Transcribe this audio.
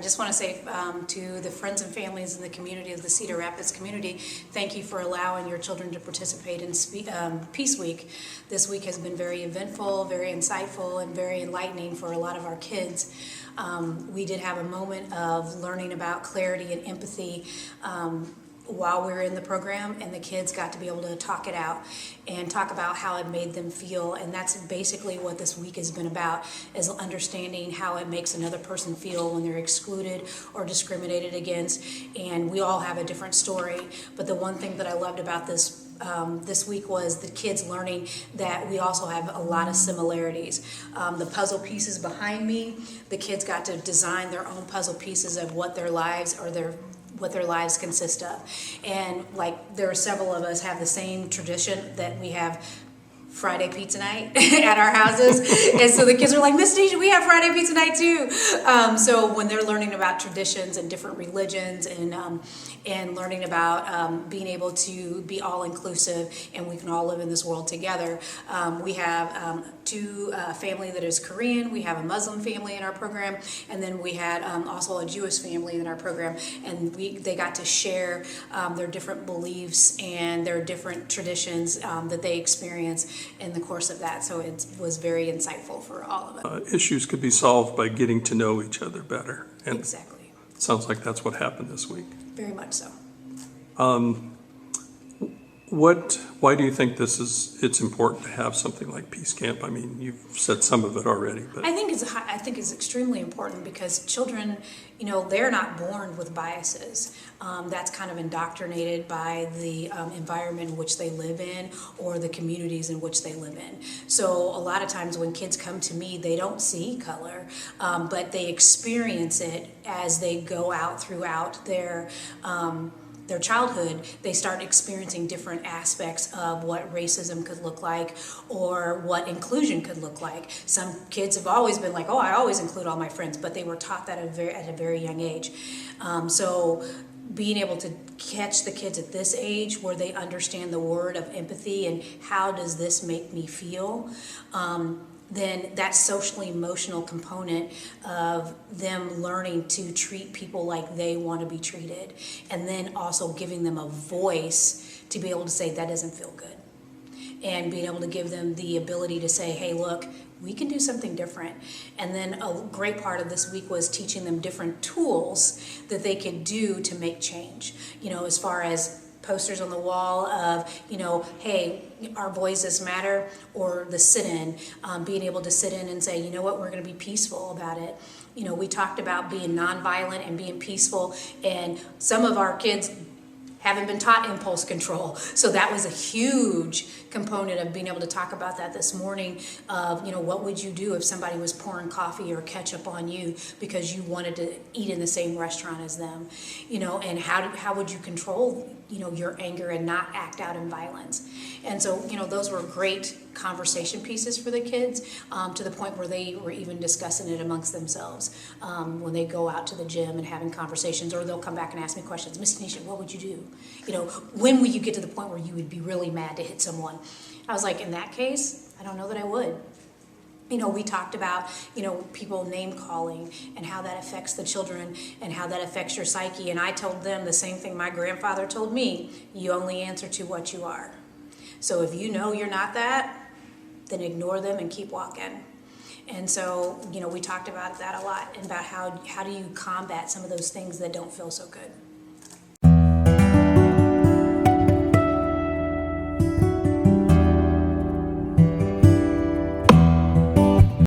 just want to say to the friends and families in the community of the Cedar Rapids community, thank you for allowing your children to participate in Peace Week. This week has been very eventful, very insightful, and very enlightening for a lot of our kids. We did have a moment of learning about clarity and empathy while we were in the program, and the kids got to be able to talk it out and talk about how it made them feel. And that's basically what this week has been about, is understanding how it makes another person feel when they're excluded or discriminated against. And we all have a different story, but the one thing that I loved about this week was the kids learning that we also have a lot of similarities. The puzzle pieces behind me, the kids got to design their own puzzle pieces of what their lives consist of. And like, there are several of us have the same tradition that we have Friday pizza night at our houses. And so the kids are like, Miss Deja, we have Friday pizza night too. So when they're learning about traditions and different religions and learning about being able to be all inclusive and we can all live in this world together. We have two family that is Korean, we have a Muslim family in our program, and then we had also a Jewish family in our program, and they got to share their different beliefs and their different traditions that they experience in the course of that. So it was very insightful for all of us. Issues could be solved by getting to know each other better. And exactly. It sounds like that's what happened this week. Very much so. Why do you think it's important to have something like Peace Camp? I mean, you've said some of it already, but I think it's extremely important because children, they're not born with biases. That's kind of indoctrinated by the environment in which they live in or the communities in which they live in. So a lot of times when kids come to me, they don't see color, but they experience it as they go out throughout their childhood. They start experiencing different aspects of what racism could look like or what inclusion could look like. Some kids have always been like, oh, I always include all my friends, but they were taught that at a very young age. So being able to catch the kids at this age where they understand the word of empathy and how does this make me feel, then that socially emotional component of them learning to treat people like they want to be treated, and then also giving them a voice to be able to say that doesn't feel good, and being able to give them the ability to say, hey, look, we can do something different. And then a great part of this week was teaching them different tools that they could do to make change, as far as posters on the wall of, hey, our voices matter, or the sit-in, being able to sit in and say, you know what, we're going to be peaceful about it. We talked about being nonviolent and being peaceful, and some of our kids haven't been taught impulse control. So that was a huge component of being able to talk about that this morning of, what would you do if somebody was pouring coffee or ketchup on you because you wanted to eat in the same restaurant as them, and how would you control, your anger and not act out in violence. And so, those were great conversation pieces for the kids, to the point where they were even discussing it amongst themselves when they go out to the gym and having conversations, or they'll come back and ask me questions. Miss Tanisha, what would you do? When would you get to the point where you would be really mad to hit someone? I was like, in that case, I don't know that I would. We talked about, people name calling and how that affects the children and how that affects your psyche. And I told them the same thing my grandfather told me: you only answer to what you are. So if you know you're not that, then ignore them and keep walking. And so, we talked about that a lot, and about how do you combat some of those things that don't feel so good.